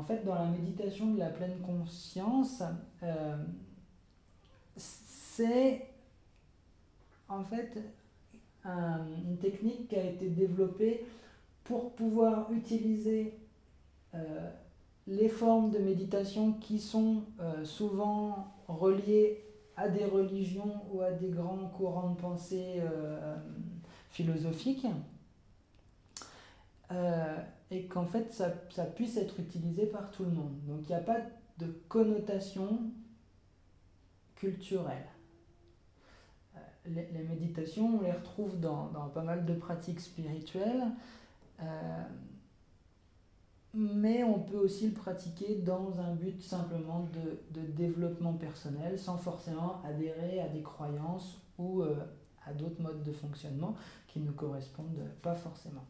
En fait, dans la méditation de la pleine conscience, c'est en fait une technique qui a été développée pour pouvoir utiliser les formes de méditation qui sont souvent reliées à des religions ou à des grands courants de pensée philosophiques, et qu'en fait ça puisse être utilisé par tout le monde. Donc il n'y a pas de connotation culturelle. Les méditations, on les retrouve dans pas mal de pratiques spirituelles, mais on peut aussi le pratiquer dans un but simplement de développement personnel, sans forcément adhérer à des croyances ou à d'autres modes de fonctionnement qui ne correspondent pas forcément.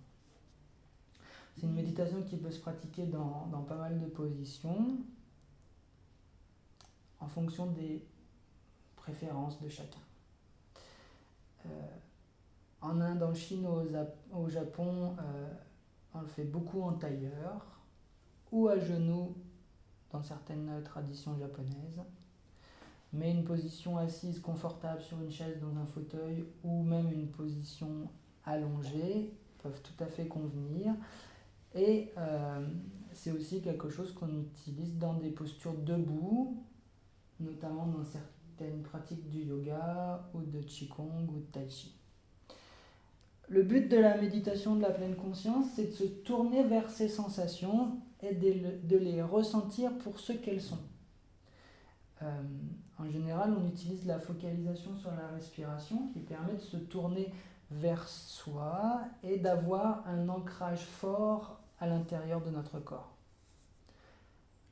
C'est une méditation qui peut se pratiquer dans pas mal de positions, en fonction des préférences de chacun. En Inde, en Chine, au Japon, on le fait beaucoup en tailleur ou à genoux dans certaines traditions japonaises. Mais une position assise confortable sur une chaise dans un fauteuil ou même une position allongée peuvent tout à fait convenir. Et c'est aussi quelque chose qu'on utilise dans des postures debout, notamment dans certaines pratiques du yoga ou de qigong ou de tai chi. Le but de la méditation de la pleine conscience, c'est de se tourner vers ces sensations et de les ressentir pour ce qu'elles sont. En général, on utilise la focalisation sur la respiration qui permet de se tourner vers soi et d'avoir un ancrage fort à l'intérieur de notre corps.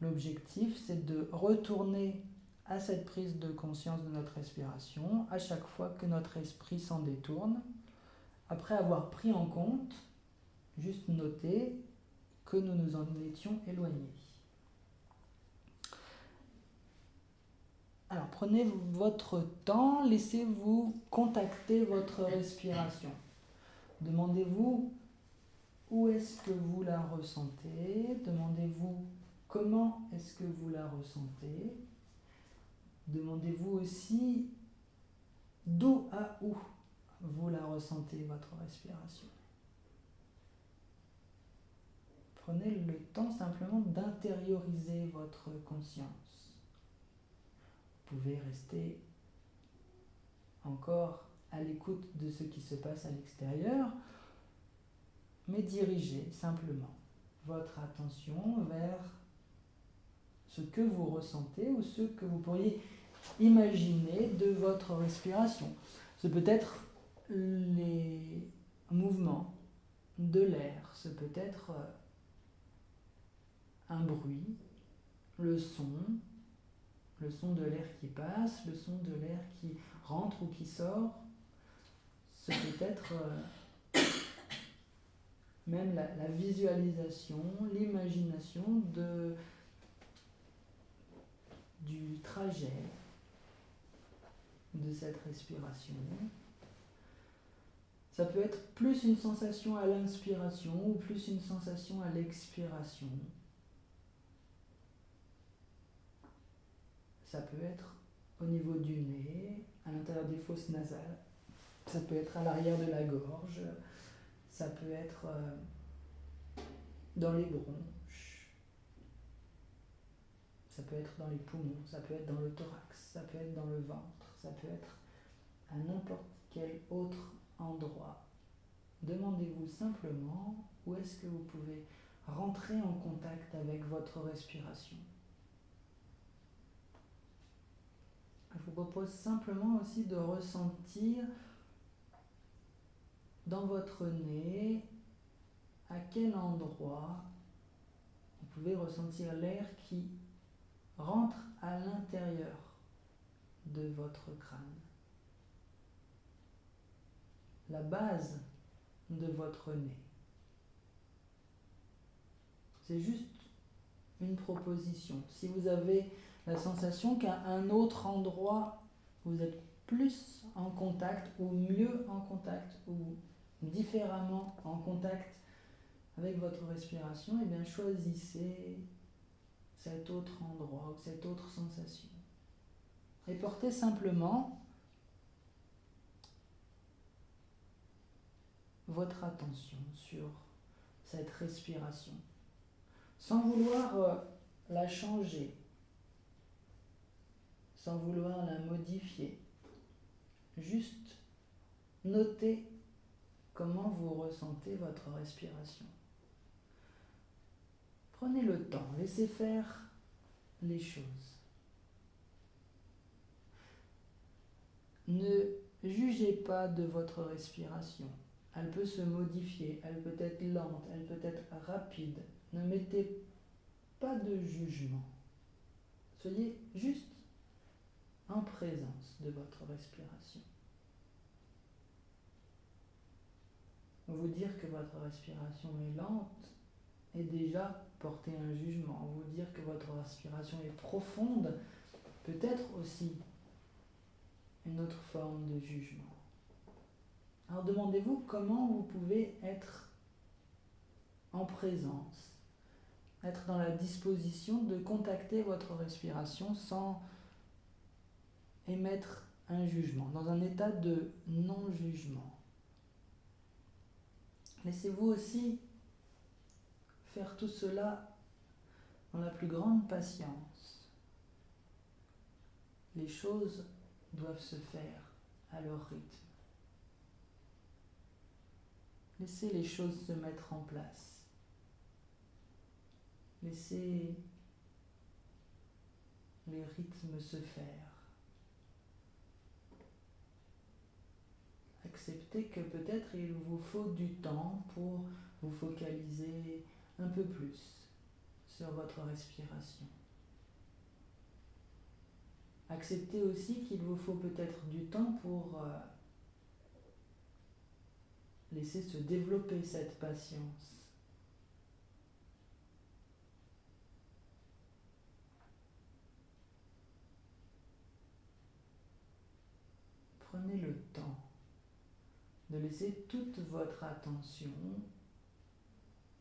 L'objectif, c'est de retourner à cette prise de conscience de notre respiration à chaque fois que notre esprit s'en détourne, après avoir pris en compte, juste noter, que nous nous en étions éloignés. Alors prenez votre temps, laissez-vous contacter votre respiration. Demandez-vous où est-ce que vous la ressentez, demandez-vous comment est-ce que vous la ressentez, demandez-vous aussi d'où à où vous la ressentez, votre respiration. Prenez le temps simplement d'intérioriser votre conscience. Vous pouvez rester encore à l'écoute de ce qui se passe à l'extérieur, mais dirigez simplement votre attention vers ce que vous ressentez ou ce que vous pourriez imaginer de votre respiration. Ce peut être les mouvements de l'air, ce peut être un bruit, le son de l'air qui passe, le son de l'air qui rentre ou qui sort. Ce peut être même la visualisation, l'imagination du trajet de cette respiration. Ça peut être plus une sensation à l'inspiration ou plus une sensation à l'expiration. Ça peut être au niveau du nez, à l'intérieur des fosses nasales. Ça peut être à l'arrière de la gorge. Ça peut être dans les bronches. Ça peut être dans les poumons. Ça peut être dans le thorax. Ça peut être dans le ventre. Ça peut être à n'importe quel autre endroit. Demandez-vous simplement où est-ce que vous pouvez rentrer en contact avec votre respiration. Je vous propose simplement aussi de ressentir dans votre nez à quel endroit vous pouvez ressentir l'air qui rentre à l'intérieur de votre crâne. La base de votre nez. C'est juste une proposition. Si vous avez la sensation qu'à un autre endroit, vous êtes plus en contact ou mieux en contact ou différemment en contact avec votre respiration, eh bien choisissez cet autre endroit, cette autre sensation. Et portez simplement votre attention sur cette respiration, sans vouloir la changer, sans vouloir la modifier. Juste notez comment vous ressentez votre respiration. Prenez le temps, laissez faire les choses. Ne jugez pas de votre respiration. Elle peut se modifier, elle peut être lente, elle peut être rapide. Ne mettez pas de jugement. Soyez juste en présence de votre respiration. Vous dire que votre respiration est lente est déjà porter un jugement. Vous dire que votre respiration est profonde peut être aussi une autre forme de jugement. Alors demandez-vous comment vous pouvez être en présence, être dans la disposition de contacter votre respiration sans émettre un jugement, dans un état de non-jugement. Laissez-vous aussi faire tout cela dans la plus grande patience. Les choses doivent se faire à leur rythme. Laissez les choses se mettre en place. Laissez les rythmes se faire. Acceptez que peut-être il vous faut du temps pour vous focaliser un peu plus sur votre respiration. Acceptez aussi qu'il vous faut peut-être du temps pour laisser se développer cette patience. Prenez le temps de laisser toute votre attention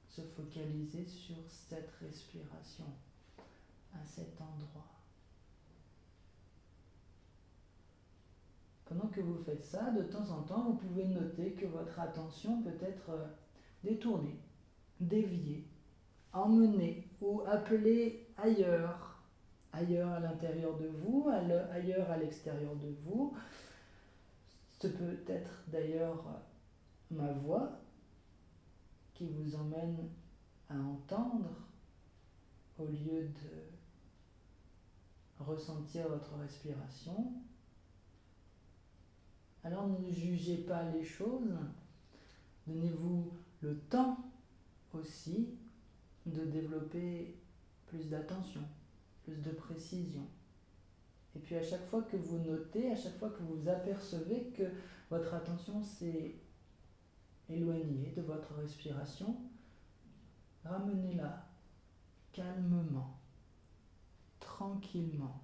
se focaliser sur cette respiration, à cet endroit. Pendant que vous faites ça, de temps en temps, vous pouvez noter que votre attention peut être détournée, déviée, emmenée ou appelée ailleurs, ailleurs à l'intérieur de vous, ailleurs à l'extérieur de vous. Ce peut être d'ailleurs ma voix qui vous emmène à entendre au lieu de ressentir votre respiration. Alors ne jugez pas les choses, donnez-vous le temps aussi de développer plus d'attention, plus de précision. Et puis à chaque fois que vous notez, à chaque fois que vous apercevez que votre attention s'est éloignée de votre respiration, ramenez-la calmement, tranquillement,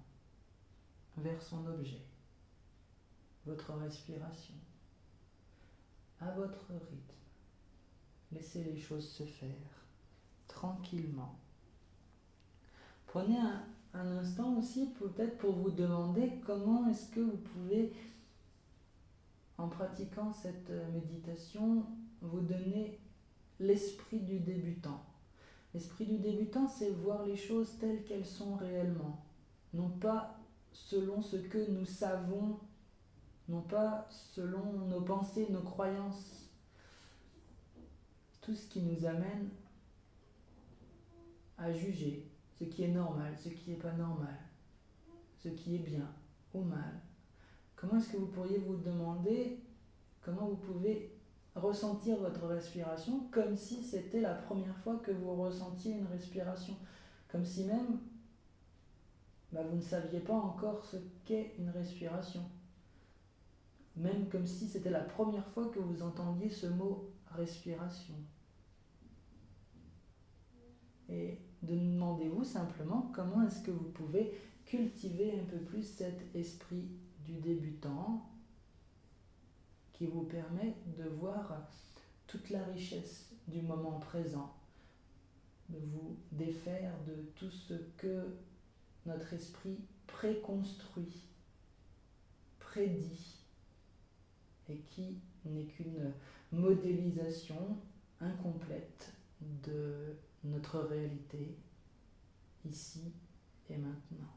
vers son objet, votre respiration, à votre rythme. Laissez les choses se faire, tranquillement. Prenez un instant aussi peut-être pour vous demander comment est-ce que vous pouvez, en pratiquant cette méditation, vous donner l'esprit du débutant. L'esprit du débutant, c'est voir les choses telles qu'elles sont réellement, non pas selon ce que nous savons, non pas selon nos pensées, nos croyances, tout ce qui nous amène à juger ce qui est normal, ce qui n'est pas normal, ce qui est bien ou mal. Comment est-ce que vous pourriez vous demander comment vous pouvez ressentir votre respiration comme si c'était la première fois que vous ressentiez une respiration, comme si même vous ne saviez pas encore ce qu'est une respiration, même comme si c'était la première fois que vous entendiez ce mot respiration. Et demandez-vous simplement comment est-ce que vous pouvez cultiver un peu plus cet esprit du débutant qui vous permet de voir toute la richesse du moment présent, de vous défaire de tout ce que notre esprit préconstruit, prédit, et qui n'est qu'une modélisation incomplète de notre réalité, ici et maintenant.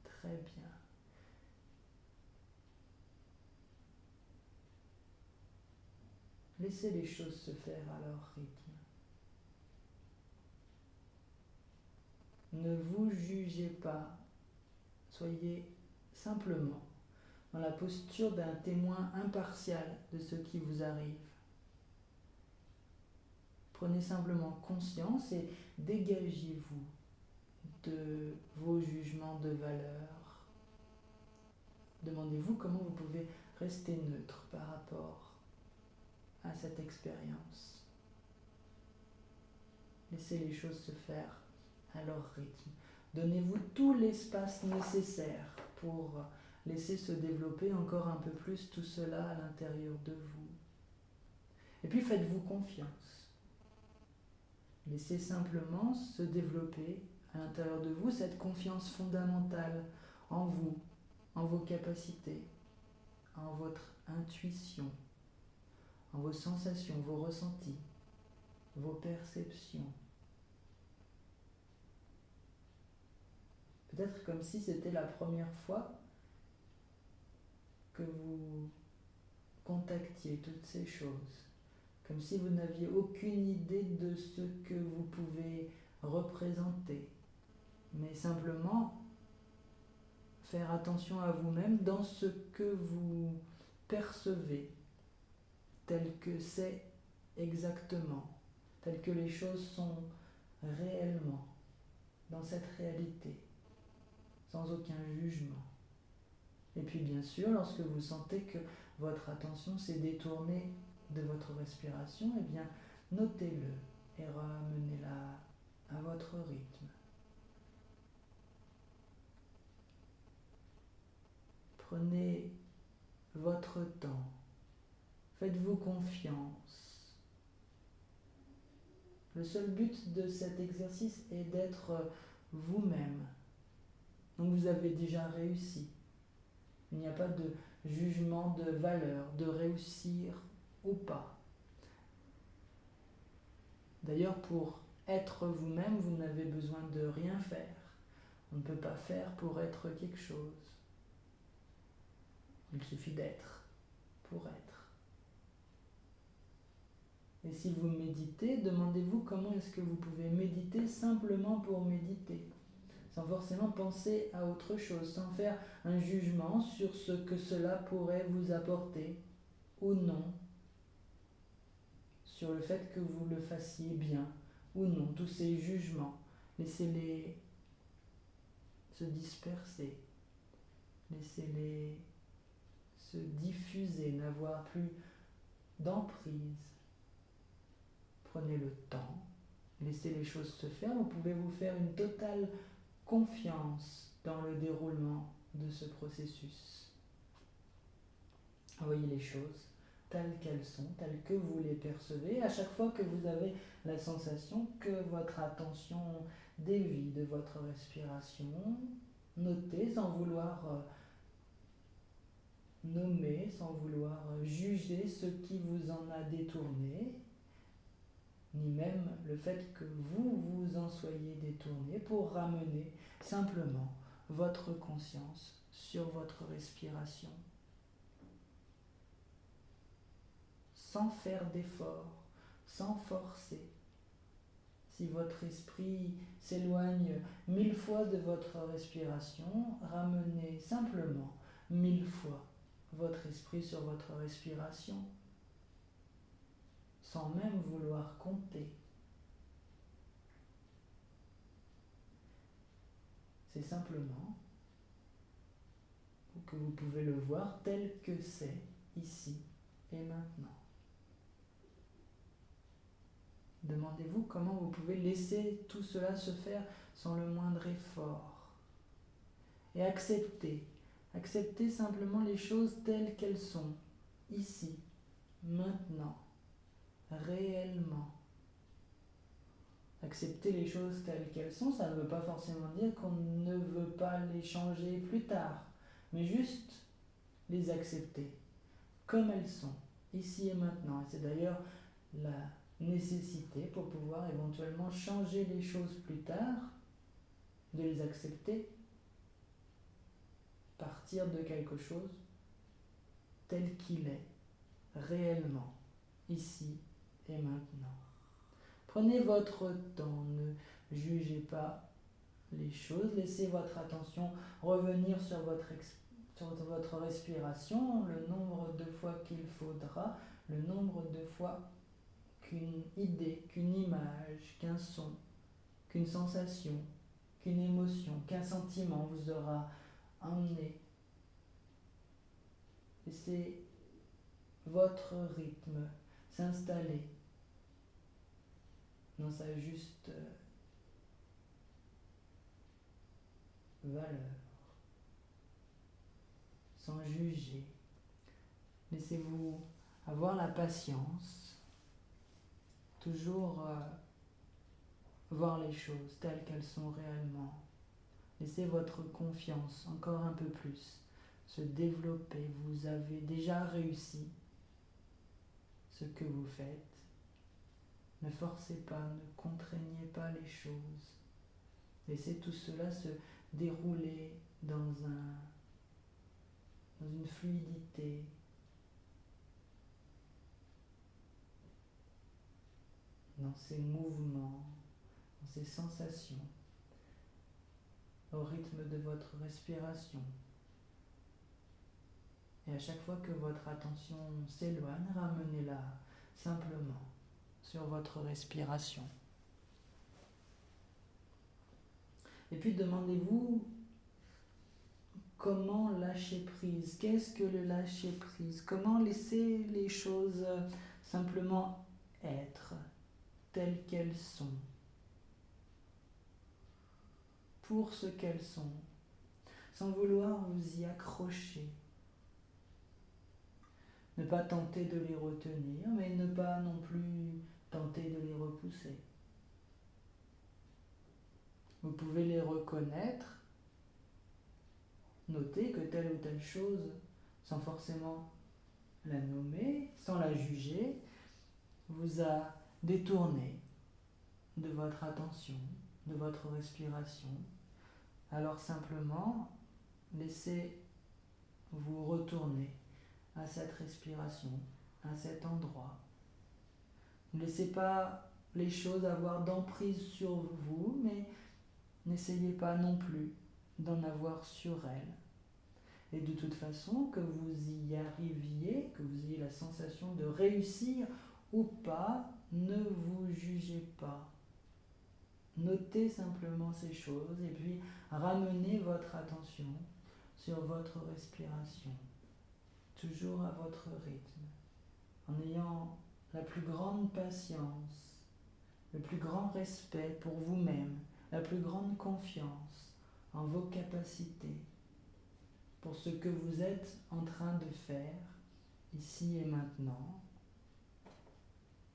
Très bien. Laissez les choses se faire à leur rythme. Ne vous jugez pas. Soyez simplement dans la posture d'un témoin impartial de ce qui vous arrive. Prenez simplement conscience et dégagez-vous de vos jugements de valeur. Demandez-vous comment vous pouvez rester neutre par rapport à cette expérience. Laissez les choses se faire à leur rythme. Donnez-vous tout l'espace nécessaire pour laisser se développer encore un peu plus tout cela à l'intérieur de vous. Et puis faites-vous confiance. Laissez simplement se développer à l'intérieur de vous cette confiance fondamentale en vous, en vos capacités, en votre intuition, en vos sensations, vos ressentis, vos perceptions. Peut-être comme si c'était la première fois que vous contactiez toutes ces choses, comme si vous n'aviez aucune idée de ce que vous pouvez représenter, mais simplement faire attention à vous-même dans ce que vous percevez, tel que c'est exactement, tel que les choses sont réellement, dans cette réalité, sans aucun jugement. Et puis bien sûr, lorsque vous sentez que votre attention s'est détournée de votre respiration, eh bien, notez-le et ramenez-la à votre rythme. Prenez votre temps. Faites-vous confiance. Le seul but de cet exercice est d'être vous-même. Donc vous avez déjà réussi. Il n'y a pas de jugement de valeur, de réussir ou pas. D'ailleurs, pour être vous-même, vous n'avez besoin de rien faire. On ne peut pas faire pour être quelque chose. Il suffit d'être pour être. Et si vous méditez, demandez-vous comment est-ce que vous pouvez méditer simplement pour méditer, sans forcément penser à autre chose, sans faire un jugement sur ce que cela pourrait vous apporter ou non, sur le fait que vous le fassiez bien ou non. Tous ces jugements, laissez-les se disperser, laissez-les se diffuser, n'avoir plus d'emprise. Prenez le temps, laissez les choses se faire. Vous pouvez vous faire une totale confiance dans le déroulement de ce processus. Voyez les choses telles qu'elles sont, telles que vous les percevez. À chaque fois que vous avez la sensation que votre attention dévie de votre respiration, notez sans vouloir nommer, sans vouloir juger ce qui vous en a détourné, ni même le fait que vous vous en soyez détourné, pour ramener simplement votre conscience sur votre respiration, sans faire d'effort, sans forcer. Si votre esprit s'éloigne 1000 fois de votre respiration, ramenez simplement 1000 fois votre esprit sur votre respiration, sans même vouloir compter. C'est simplement que vous pouvez le voir tel que c'est, ici et maintenant. Demandez-vous comment vous pouvez laisser tout cela se faire sans le moindre effort. Et acceptez simplement les choses telles qu'elles sont, ici, maintenant, réellement. Accepter les choses telles qu'elles sont, ça ne veut pas forcément dire qu'on ne veut pas les changer plus tard, mais juste les accepter comme elles sont, ici et maintenant. Et c'est d'ailleurs la nécessité pour pouvoir éventuellement changer les choses plus tard, de les accepter, partir de quelque chose tel qu'il est, réellement, ici et maintenant. Prenez votre temps, ne jugez pas les choses, laissez votre attention revenir sur votre respiration, le nombre de fois qu'il faudra, le nombre de fois qu'une idée, qu'une image, qu'un son, qu'une sensation, qu'une émotion, qu'un sentiment vous aura emmené. Laissez votre rythme s'installer dans sa juste valeur, sans juger. Laissez-vous avoir la patience, toujours voir les choses telles qu'elles sont réellement. Laissez votre confiance encore un peu plus se développer. Vous avez déjà réussi ce que vous faites. Ne forcez pas, ne contraignez pas les choses. Laissez tout cela se dérouler dans une fluidité, dans ces mouvements, dans ces sensations, au rythme de votre respiration. Et à chaque fois que votre attention s'éloigne, ramenez-la simplement sur votre respiration. Et puis demandez-vous comment lâcher prise. Qu'est-ce que le lâcher prise? Comment laisser les choses simplement être telles qu'elles sont, pour ce qu'elles sont, sans vouloir vous y accrocher. Ne pas tenter de les retenir, mais ne pas non plus tenter de les repousser. Vous pouvez les reconnaître, noter que telle ou telle chose, sans forcément la nommer, sans la juger, vous a détourné de votre attention, de votre respiration. Alors simplement, laissez-vous retourner à cette respiration, à cet endroit. Ne laissez pas les choses avoir d'emprise sur vous, mais n'essayez pas non plus d'en avoir sur elles. Et de toute façon, que vous y arriviez, que vous ayez la sensation de réussir ou pas, ne vous jugez pas. Notez simplement ces choses et puis ramenez votre attention sur votre respiration, toujours à votre rythme, en ayant la plus grande patience, le plus grand respect pour vous-même, la plus grande confiance en vos capacités, pour ce que vous êtes en train de faire, ici et maintenant.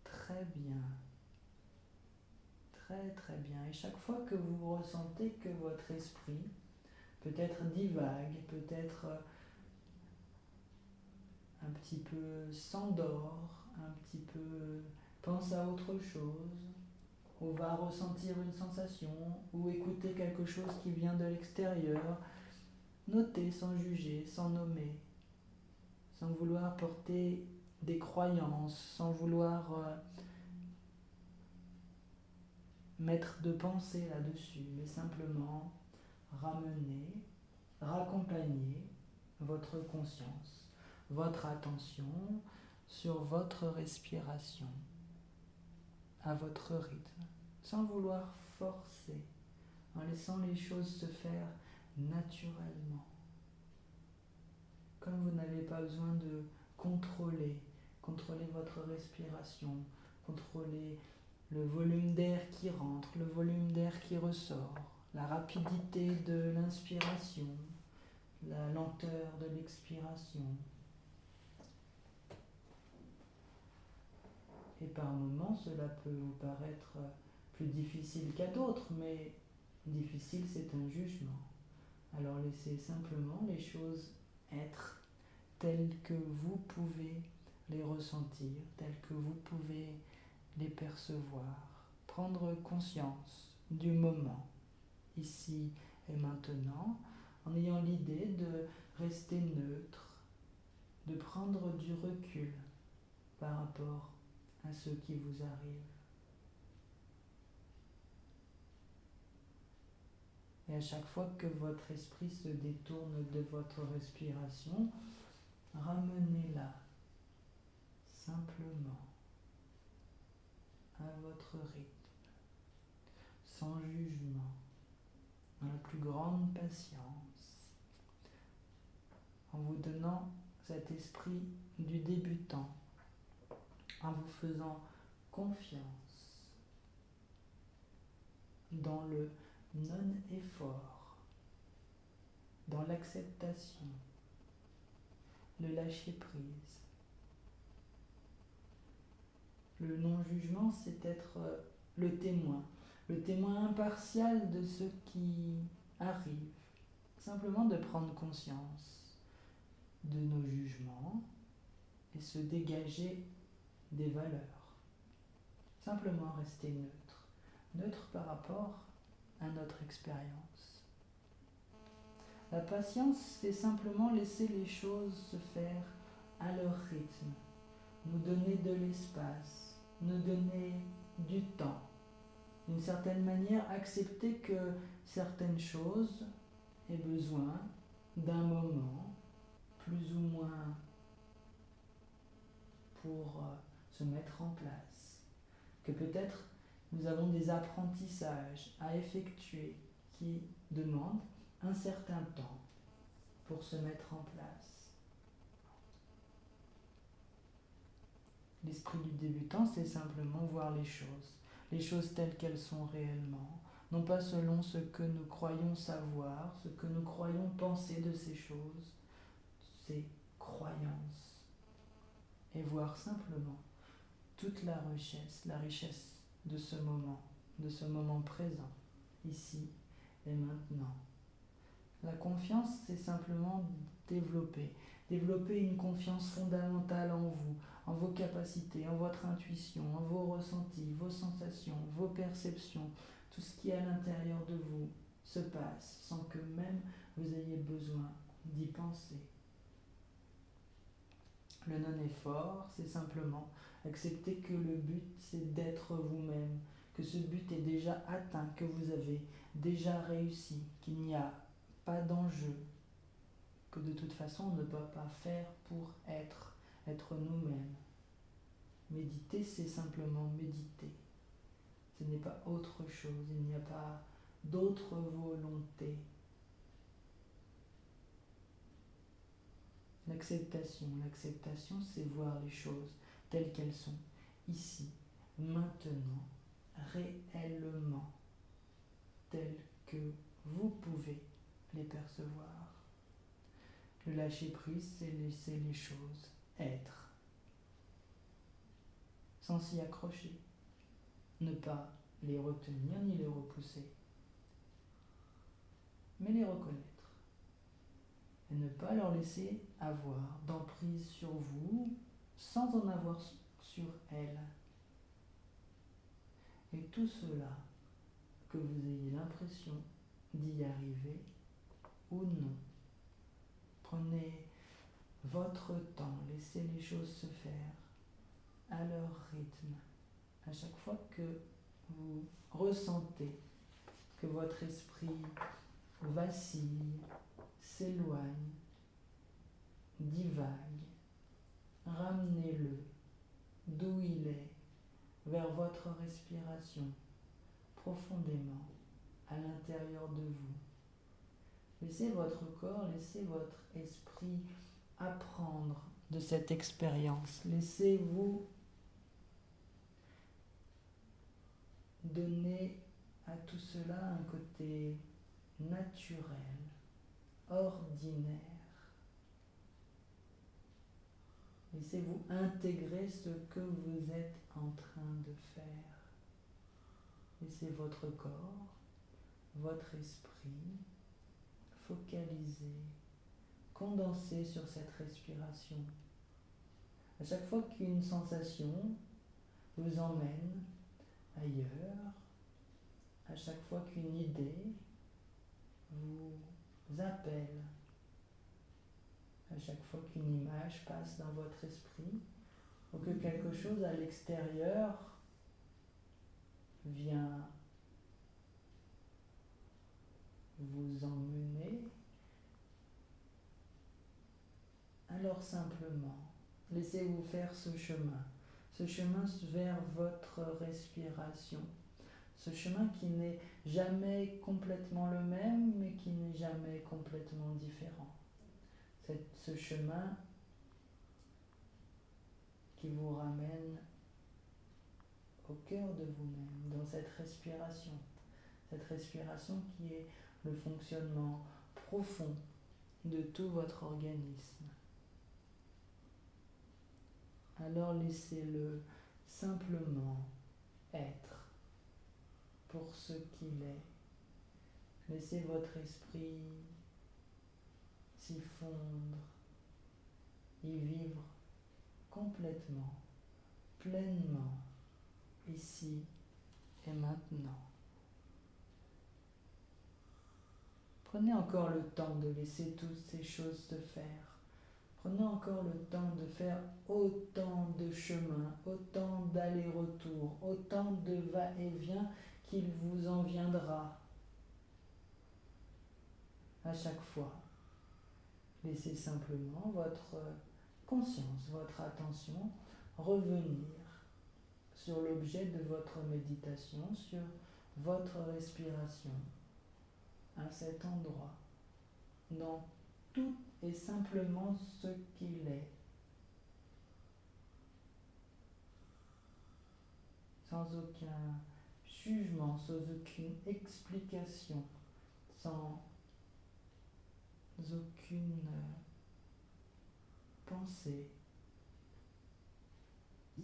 Très bien. Très très bien. Et chaque fois que vous ressentez que votre esprit peut-être divague, peut-être un petit peu s'endort, un petit peu pense à autre chose, ou va ressentir une sensation, ou écouter quelque chose qui vient de l'extérieur, notez sans juger, sans nommer, sans vouloir porter des croyances, sans vouloir mettre de pensée là-dessus, mais simplement ramener, raccompagner votre conscience, votre attention sur votre respiration, à votre rythme, sans vouloir forcer, en laissant les choses se faire naturellement. Comme vous n'avez pas besoin de contrôler votre respiration, contrôler le volume d'air qui rentre, le volume d'air qui ressort, la rapidité de l'inspiration, la lenteur de l'expiration. Et par moments, cela peut vous paraître plus difficile qu'à d'autres, mais difficile c'est un jugement. Alors laissez simplement les choses être telles que vous pouvez les ressentir, telles que vous pouvez les percevoir. Prendre conscience du moment, ici et maintenant, en ayant l'idée de rester neutre, de prendre du recul par rapport à ce qui vous arrive. Et à chaque fois que votre esprit se détourne de votre respiration, ramenez-la simplement à votre rythme, sans jugement, dans la plus grande patience, en vous donnant cet esprit du débutant, en vous faisant confiance dans le non-effort, dans l'acceptation, le lâcher-prise. Le non-jugement, c'est être le témoin impartial de ce qui arrive. Simplement de prendre conscience de nos jugements et se dégager des valeurs. Simplement rester neutre. Neutre par rapport à notre expérience. La patience, c'est simplement laisser les choses se faire à leur rythme, nous donner de l'espace, nous donner du temps. D'une certaine manière, accepter que certaines choses aient besoin d'un moment, plus ou moins, pour se mettre en place. Que peut-être nous avons des apprentissages à effectuer qui demandent un certain temps pour se mettre en place. L'esprit du débutant, c'est simplement voir les choses telles qu'elles sont réellement, non pas selon ce que nous croyons savoir, ce que nous croyons penser de ces choses, ces croyances, et voir simplement toute la richesse de ce moment présent, ici et maintenant. La confiance, c'est simplement développer une confiance fondamentale en vous, en vos capacités, en votre intuition, en vos ressentis, vos sensations, vos perceptions, tout ce qui à l'intérieur de vous se passe sans que même vous ayez besoin d'y penser. Le non-effort, c'est simplement accepter que le but, c'est d'être vous-même, que ce but est déjà atteint, que vous avez déjà réussi, qu'il n'y a pas d'enjeu, que de toute façon on ne peut pas faire pour être nous-mêmes. Méditer, c'est simplement méditer. Ce n'est pas autre chose, il n'y a pas d'autre volonté. L'acceptation, c'est voir les choses telles qu'elles sont, ici, maintenant, réellement, telles que vous pouvez les percevoir. Le lâcher-prise, c'est laisser les choses être, sans s'y accrocher, ne pas les retenir ni les repousser, mais les reconnaître et ne pas leur laisser avoir d'emprise sur vous sans en avoir sur elles. Et tout cela, que vous ayez l'impression d'y arriver ou non. Prenez votre temps, laissez les choses se faire à leur rythme. À chaque fois que vous ressentez que votre esprit vacille, s'éloigne, divague, ramenez-le d'où il est, vers votre respiration, profondément à l'intérieur de vous. Laissez votre corps, laissez votre esprit apprendre de cette expérience. Laissez-vous donner à tout cela un côté naturel, ordinaire. Laissez-vous intégrer ce que vous êtes en train de faire. Laissez votre corps, votre esprit focaliser, condenser sur cette respiration. À chaque fois qu'une sensation vous emmène ailleurs, à chaque fois qu'une idée vous appelle, à chaque fois qu'une image passe dans votre esprit, ou que quelque chose à l'extérieur vient vous emmener, alors simplement, laissez-vous faire ce chemin vers votre respiration, ce chemin qui n'est jamais complètement le même, mais qui n'est jamais complètement différent. Ce chemin qui vous ramène au cœur de vous-même, dans cette respiration qui est le fonctionnement profond de tout votre organisme. Alors laissez-le simplement être pour ce qu'il est. Laissez votre esprit s'y fondre, y vivre complètement, pleinement, ici et maintenant. Prenez encore le temps de laisser toutes ces choses se faire. Prenez encore le temps de faire autant de chemins, autant d'allers-retours, autant de va-et-vient qu'il vous en viendra. À chaque fois, laissez simplement votre conscience, votre attention revenir sur l'objet de votre méditation, sur votre respiration, à cet endroit, dans tout est simplement ce qu'il est, sans aucun jugement, sans aucune explication, sans aucune pensée.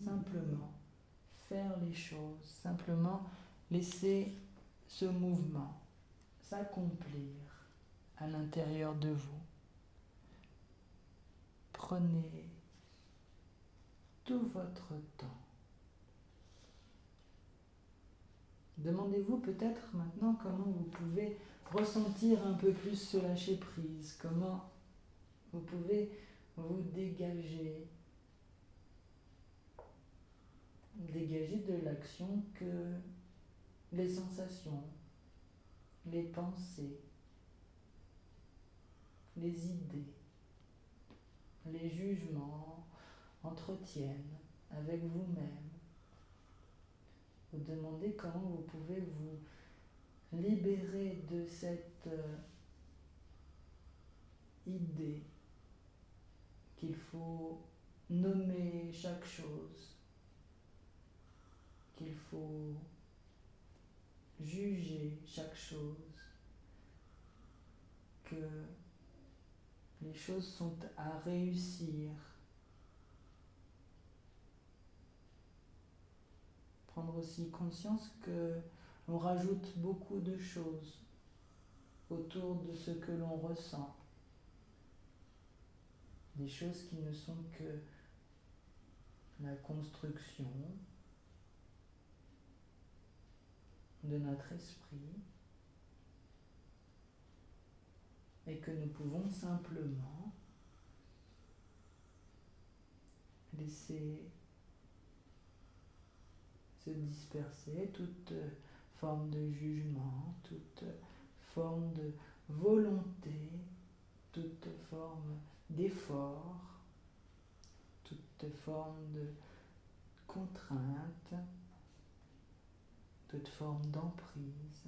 Simplement faire les choses, simplement laisser ce mouvement s'accomplir à l'intérieur de vous. Prenez tout votre temps. Demandez-vous peut-être maintenant comment vous pouvez ressentir un peu plus ce lâcher prise, comment vous pouvez vous dégager de l'action que les sensations, les pensées, les idées, les jugements entretiennent avec vous-même. Vous demandez comment vous pouvez vous libérer de cette idée qu'il faut nommer chaque chose, qu'il faut juger chaque chose, que les choses sont à réussir. Prendre aussi conscience que l'on rajoute beaucoup de choses autour de ce que l'on ressent. Des choses qui ne sont que la construction de notre esprit et que nous pouvons simplement laisser se disperser toute forme de jugement, toute forme de volonté, toute forme d'effort, toute forme de contrainte, toute forme d'emprise.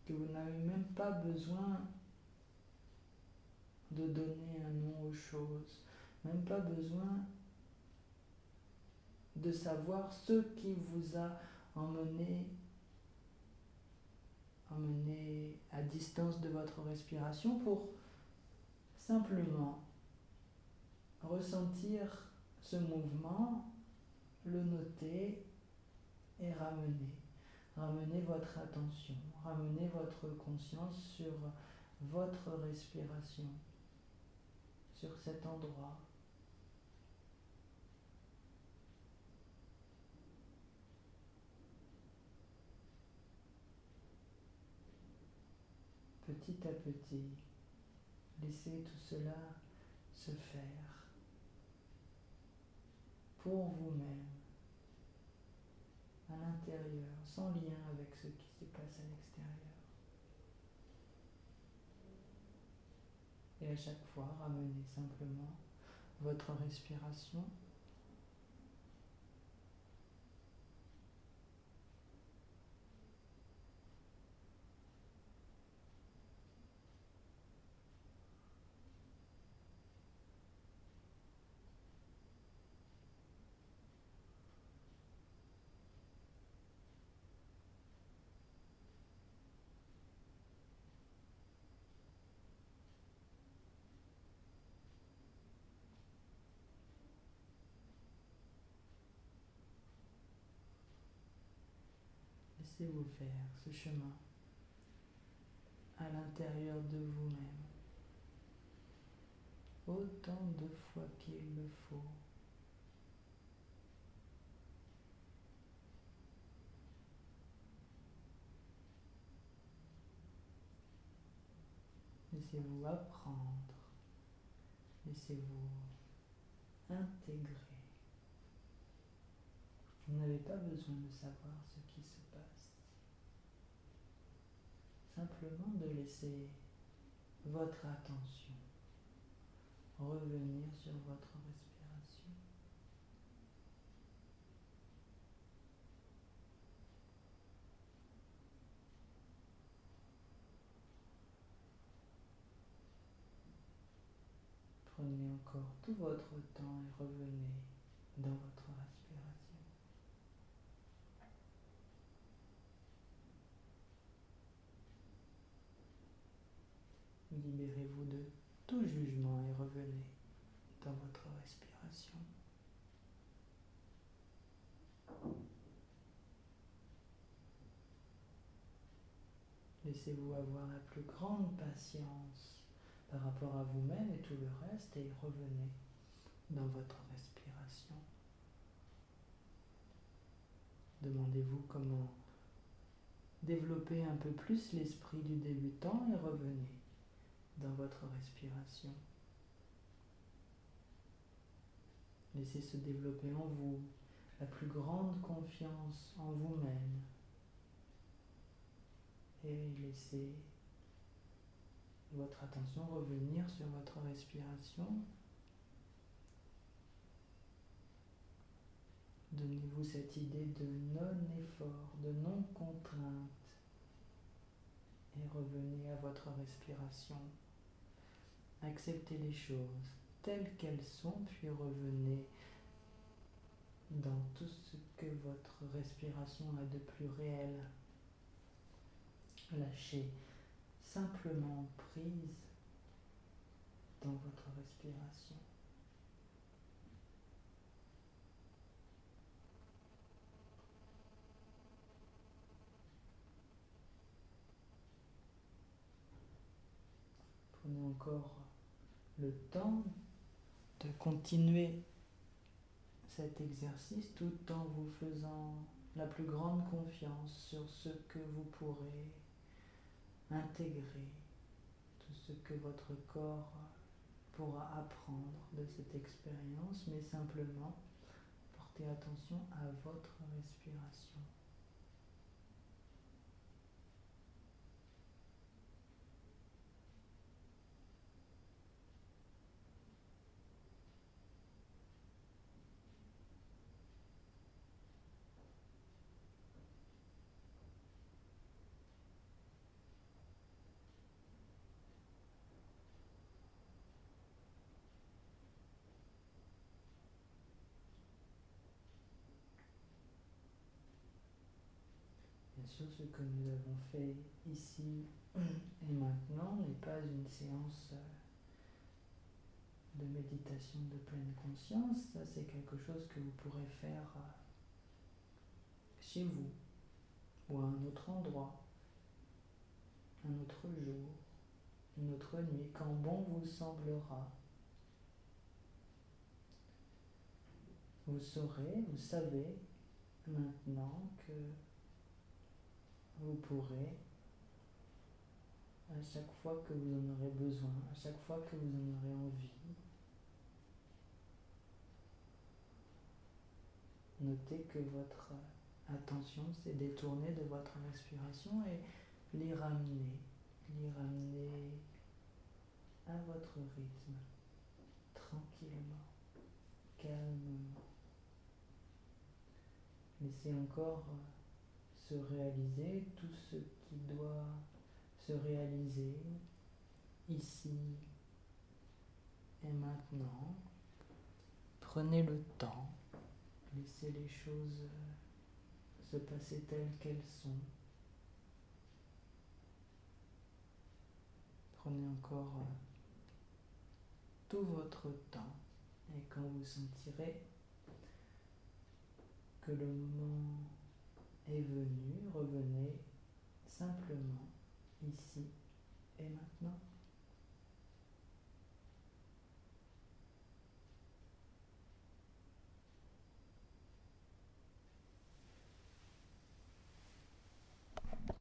Que vous n'avez même pas besoin de donner un nom aux choses, même pas besoin de savoir ce qui vous a emmené à distance de votre respiration pour simplement ressentir ce mouvement, le noter et ramener. Ramenez votre attention, ramenez votre conscience sur votre respiration, sur cet endroit. Petit à petit, laissez tout cela se faire pour vous-même, à l'intérieur, sans lien avec ce qui se passe à l'extérieur. Et à chaque fois, ramenez simplement votre respiration. Laissez-vous faire ce chemin à l'intérieur de vous-même, autant de fois qu'il le faut. Laissez-vous apprendre, laissez-vous intégrer. Vous n'avez pas besoin de savoir ce qui se passe. Simplement de laisser votre attention revenir sur votre respiration. Prenez encore tout votre temps et revenez dans votre respiration. Libérez-vous de tout jugement et revenez dans votre respiration. Laissez-vous avoir la plus grande patience par rapport à vous-même et tout le reste et revenez dans votre respiration. Demandez-vous comment développer un peu plus l'esprit du débutant et revenez dans votre respiration. Laissez se développer en vous la plus grande confiance en vous-même et laissez votre attention revenir sur votre respiration. Donnez-vous cette idée de non-effort, de non-contrainte et revenez à votre respiration. Acceptez les choses telles qu'elles sont, puis revenez dans tout ce que votre respiration a de plus réel. Lâchez simplement prise dans votre respiration. Prenez encore le temps de continuer cet exercice tout en vous faisant la plus grande confiance sur ce que vous pourrez intégrer, tout ce que votre corps pourra apprendre de cette expérience, mais simplement portez attention à votre respiration. Bien sûr, ce que nous avons fait ici et maintenant n'est pas une séance de méditation de pleine conscience. Ça, c'est quelque chose que vous pourrez faire chez vous ou à un autre endroit, un autre jour, une autre nuit, quand bon vous semblera. Vous saurez, vous savez maintenant que vous pourrez, à chaque fois que vous en aurez besoin, à chaque fois que vous en aurez envie, notez que votre attention s'est détournée de votre respiration et l'y ramener à votre rythme, tranquillement, calmement. Laissez encore se réaliser tout ce qui doit se réaliser ici et maintenant. Prenez le temps, laissez les choses se passer telles qu'elles sont. Prenez encore tout votre temps et quand vous sentirez que le moment est venu, revenez simplement ici et maintenant.